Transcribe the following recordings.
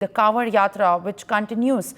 The Kanwar Yatra, which continues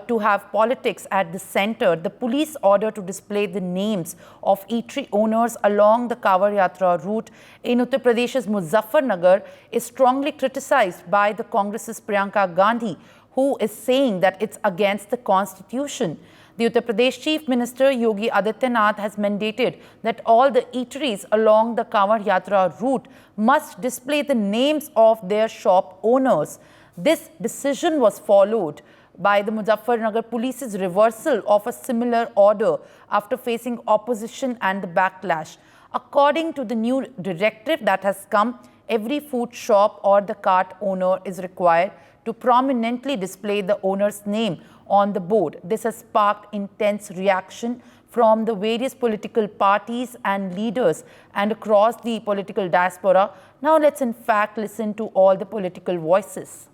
to have politics at the center, the police order to display the names of eatery owners along the Kanwar Yatra route in Uttar Pradesh's Muzaffarnagar is strongly criticized by the Congress's Priyanka Gandhi, who is saying that it's against the constitution. The Uttar Pradesh Chief Minister Yogi Adityanath has mandated that all the eateries along the Kanwar Yatra route must display the names of their shop owners. This decision was followed by the Muzaffarnagar Police's reversal of a similar order after facing opposition and the backlash. According to the new directive that has come, every food shop or the cart owner is required to prominently display the owner's name on the board. This has sparked intense reaction from the various political parties and leaders and across the political diaspora. Now let's in fact listen to all the political voices.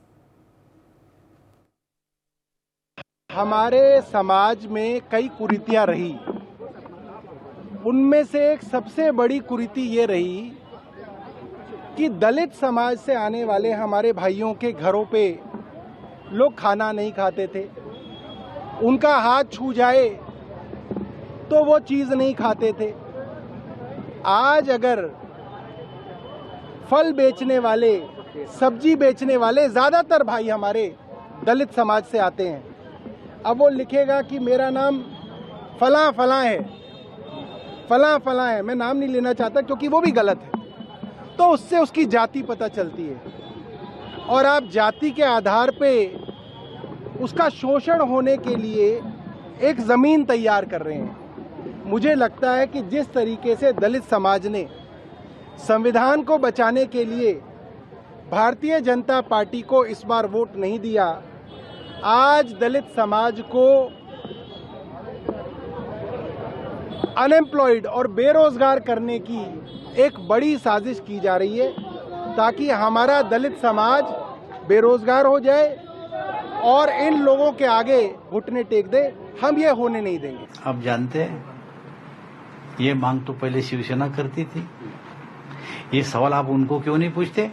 हमारे समाज में कई कुरीतियां रही, उनमें से एक सबसे बड़ी कुरीति ये रही कि दलित समाज से आने वाले हमारे भाइयों के घरों पे लोग खाना नहीं खाते थे। उनका हाथ छू जाए तो वो चीज़ नहीं खाते थे। आज अगर फल बेचने वाले, सब्जी बेचने वाले, ज़्यादातर भाई हमारे दलित समाज से आते हैं। अब वो लिखेगा कि मेरा नाम फलां फलां है, फलां फलां है, मैं नाम नहीं लेना चाहता क्योंकि वो भी गलत है, तो उससे उसकी जाति पता चलती है। और आप जाति के आधार पे उसका शोषण होने के लिए एक ज़मीन तैयार कर रहे हैं। मुझे लगता है कि जिस तरीके से दलित समाज ने संविधान को बचाने के लिए भारतीय जनता पार्टी को इस बार वोट नहीं दिया, आज दलित समाज को अनएम्प्लॉयड और बेरोजगार करने की एक बड़ी साजिश की जा रही है ताकि हमारा दलित समाज बेरोजगार हो जाए और इन लोगों के आगे घुटने टेक दे। हम ये होने नहीं देंगे। आप जानते हैं, ये मांग तो पहले शिवसेना करती थी। ये सवाल आप उनको क्यों नहीं पूछते?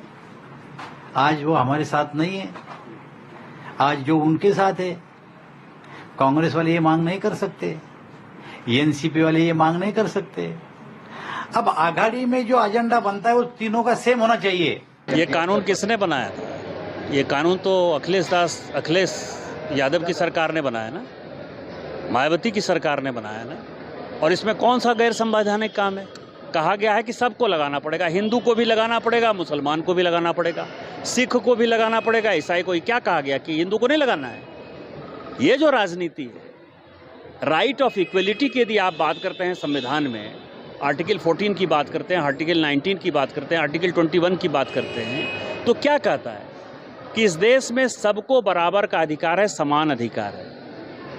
आज वो हमारे साथ नहीं है, आज जो उनके साथ है। कांग्रेस वाले ये मांग नहीं कर सकते, एनसीपी वाले ये मांग नहीं कर सकते। अब आघाड़ी में जो एजेंडा बनता है वो तीनों का सेम होना चाहिए। ये कानून किसने बनाया था? ये कानून तो अखिलेश यादव की सरकार ने बनाया ना, मायावती की सरकार ने बनाया ना। और इसमें कौन सा गैर संवैधानिक काम है? कहा गया है कि सबको लगाना पड़ेगा, हिंदू को भी लगाना पड़ेगा, मुसलमान को भी लगाना पड़ेगा, सिख को भी लगाना पड़ेगा, ईसाई को। क्या कहा गया कि हिंदू को नहीं लगाना है? ये जो राजनीति है, राइट ऑफ इक्वलिटी की यदि आप बात करते हैं संविधान में, आर्टिकल 14 की बात करते हैं, आर्टिकल 19 की बात करते हैं, आर्टिकल 21 की बात करते हैं, तो क्या कहता है कि इस देश में सबको बराबर का अधिकार है, समान अधिकार है।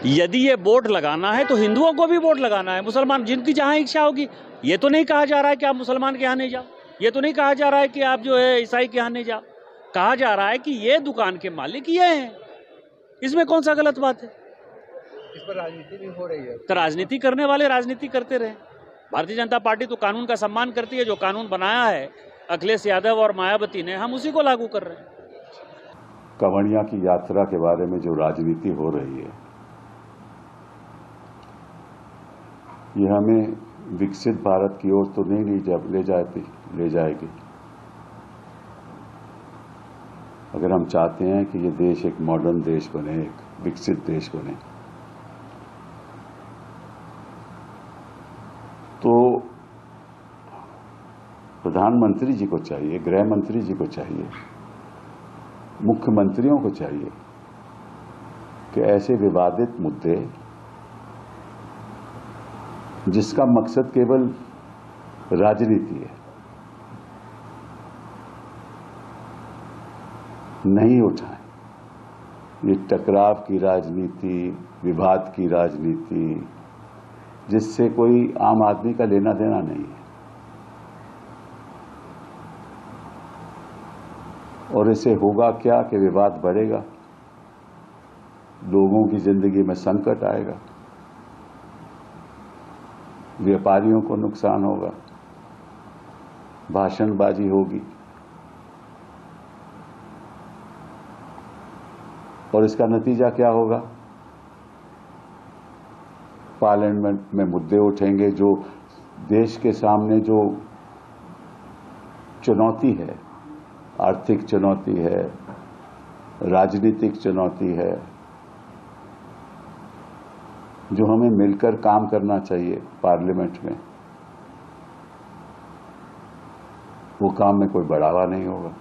यदि ये वोट लगाना है तो हिंदुओं को भी वोट लगाना है, मुसलमान जिनकी जहां इच्छा होगी। ये तो नहीं कहा जा रहा है कि आप मुसलमान के यहाँ नहीं जाओ, ये तो नहीं कहा जा रहा है कि आप जो है ईसाई के यहाँ नहीं जाओ। कहा जा रहा है कि ये दुकान के मालिक ये हैं। इसमें कौन सा गलत बात है? इस पर राजनीति भी हो रही है। तो राजनीति करने वाले राजनीति करते रहे। भारतीय जनता पार्टी तो कानून का सम्मान करती है। जो कानून बनाया है अखिलेश यादव और मायावती ने, हम उसी को लागू कर रहे हैं। कंवरिया की यात्रा के बारे में जो राजनीति हो रही है, ये हमें विकसित भारत की ओर तो नहीं ले जाएगी। अगर हम चाहते हैं कि ये देश एक मॉडर्न देश बने, एक विकसित देश बने, तो प्रधानमंत्री जी को चाहिए, गृह मंत्री जी को चाहिए, मुख्यमंत्रियों को चाहिए कि ऐसे विवादित मुद्दे जिसका मकसद केवल राजनीति है, नहीं उठाएं। ये टकराव की राजनीति, विवाद की राजनीति, जिससे कोई आम आदमी का लेना देना नहीं है। और इससे होगा क्या कि विवाद बढ़ेगा, लोगों की जिंदगी में संकट आएगा, व्यापारियों को नुकसान होगा, भाषणबाजी होगी। और इसका नतीजा क्या होगा? पार्लियामेंट में मुद्दे उठेंगे जो देश के सामने जो चुनौती है, आर्थिक चुनौती है, राजनीतिक चुनौती है, जो हमें मिलकर काम करना चाहिए पार्लियामेंट में, वो काम में कोई बढ़ावा नहीं होगा।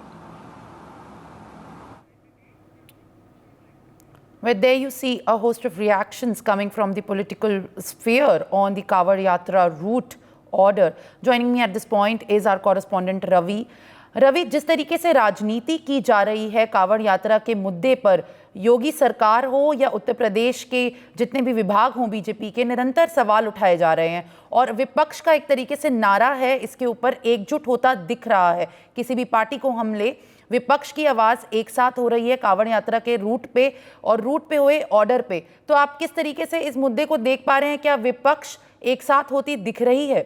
Where there you see a host of reactions coming from the political sphere on the Kawar Yatra route order. Joining me at this point is our correspondent Ravi. Ravi, जिस तरीके से राजनीति की जा रही है कांवड़ यात्रा के मुद्दे पर, योगी सरकार हो या उत्तर प्रदेश के जितने भी विभाग हों बीजेपी के, निरंतर सवाल उठाए जा रहे हैं और विपक्ष का एक तरीके से नारा है इसके ऊपर एकजुट होता दिख रहा है। किसी भी पार्टी को हम ले, विपक्ष की आवाज़ एक साथ हो रही है कांवड़ यात्रा के रूट पे और रूट पे हुए ऑर्डर पे। तो आप किस तरीके से इस मुद्दे को देख पा रहे हैं? क्या विपक्ष एक साथ होती दिख रही है?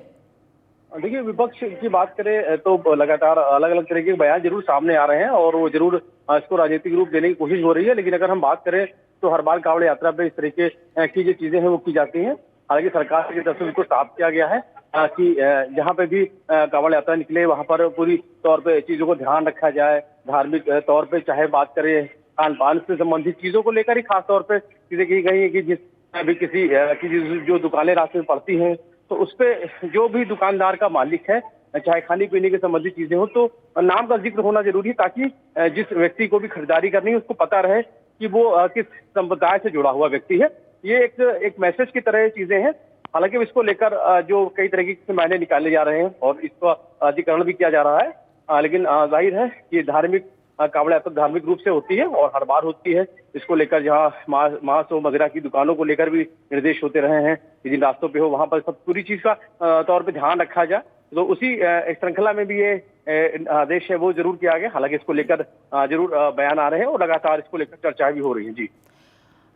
देखिए, विपक्ष की बात करें तो लगातार अलग अलग तरीके के बयान जरूर सामने आ रहे हैं और वो जरूर इसको राजनीतिक रूप देने की कोशिश हो रही है। लेकिन अगर हम बात करें तो हर बार कांवड़ यात्रा पे इस तरीके की जो चीजें हैं वो की जाती हैं। हालांकि सरकार की तरफ से उसको साफ किया गया है कि जहाँ पे भी कांवड़ यात्रा निकले वहां पर पूरी तौर पे चीजों को ध्यान रखा जाए। धार्मिक तौर पे चाहे बात करें खान पान से संबंधित चीजों को लेकर ही खास तौर पे चीजें की गई है कि जिस भी किसी की जो दुकानें रास्ते में पड़ती हैं तो उस पे जो भी दुकानदार का मालिक है, चाहे खाने पीने के संबंधित चीजें हो, तो नाम का जिक्र होना जरूरी है ताकि जिस व्यक्ति को भी खरीदारी करनी है उसको पता रहे कि वो किस संप्रदाय से जुड़ा हुआ व्यक्ति है। ये एक मैसेज की तरह चीजें हैं। हालांकि इसको लेकर जो कई तरीके के मायने निकाले जा रहे हैं और इसका अधिकरण भी किया जा रहा है। लेकिन जाहिर है कि धार्मिक कांवड़ यात्रा धार्मिक रूप से होती है और हर बार होती है। इसको लेकर जहाँ मांस और मदिरा की दुकानों को लेकर भी निर्देश होते रहे हैं कि जिन रास्तों पे हो वहां पर सब पूरी चीज का तौर पे ध्यान रखा जाए। तो उसी श्रृंखला में भी ये आदेश है वो जरूर किया गया। हालांकि इसको लेकर जरूर बयान आ रहे हैं और लगातार इसको लेकर चर्चाएं भी हो रही हैं। जी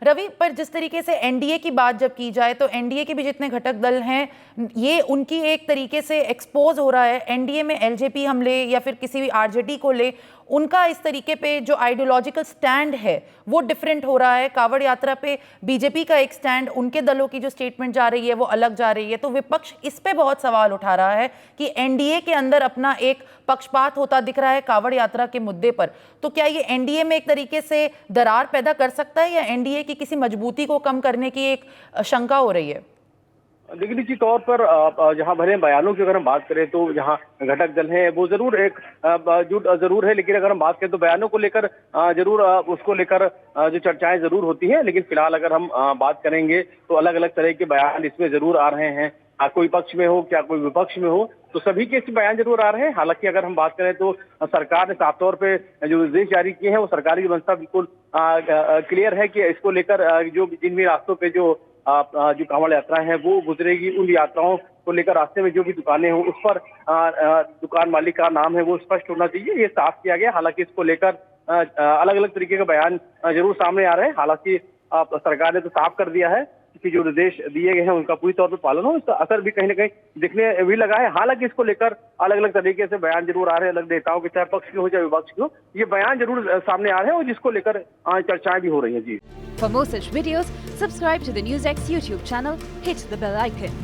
रवि, पर जिस तरीके से एनडीए की बात जब की जाए तो एनडीए के भी जितने घटक दल हैं ये उनकी एक तरीके से एक्सपोज हो रहा है। एनडीए में एलजेपी हम ले या फिर किसी भी आरजेडी को ले, उनका इस तरीके पे जो आइडियोलॉजिकल स्टैंड है वो डिफरेंट हो रहा है। कांवड़ यात्रा पे बीजेपी का एक स्टैंड, उनके दलों की जो स्टेटमेंट जा रही है वो अलग जा रही है। तो विपक्ष इस पे बहुत सवाल उठा रहा है कि एनडीए के अंदर अपना एक पक्षपात होता दिख रहा है कांवड़ यात्रा के मुद्दे पर। तो क्या ये एनडीए में एक तरीके से दरार पैदा कर सकता है या एनडीए की किसी मजबूती को कम करने की एक शंका हो रही है? लेकिन निश्चित तौर पर जहां भरे बयानों की अगर हम बात करें तो जहां घटक दल हैं वो जरूर एक जुट जरूर है। लेकिन अगर हम बात करें तो बयानों को लेकर जरूर उसको लेकर जो चर्चाएं जरूर होती हैं। लेकिन फिलहाल अगर हम बात करेंगे तो अलग अलग तरह के बयान इसमें जरूर आ रहे हैं। कोई पक्ष में हो क्या कोई विपक्ष में हो, तो सभी के बयान जरूर आ रहे हैं। हालांकि अगर हम बात करें तो सरकार ने साफ तौर पे जो निर्देश जारी किए हैं वो सरकारी व्यवस्था बिल्कुल क्लियर है कि इसको लेकर जो जिन भी रास्तों पे जो कांवड़ यात्राएं हैं वो गुजरेगी, उन यात्राओं को लेकर रास्ते में जो भी दुकानें हो उस पर दुकान मालिक का नाम है वो स्पष्ट होना चाहिए। ये साफ किया गया। हालांकि इसको लेकर अलग अलग तरीके के बयान जरूर सामने आ रहे हैं। हालांकि सरकार ने तो साफ कर दिया है कि जो निर्देश दिए गए हैं उनका पूरी तौर पर पालन हो। इसका असर भी कहीं ना कहीं दिखने भी लगा है। हालांकि इसको लेकर अलग अलग तरीके से बयान जरूर आ रहे हैं अलग नेताओं के, चाहे पक्ष के हो चाहे विपक्ष के हो, ये बयान जरूर सामने आ रहे हैं और जिसको लेकर चर्चाएं भी हो रही हैं। जी, For more such videos, subscribe to the NewsX YouTube channel, hit the bell icon.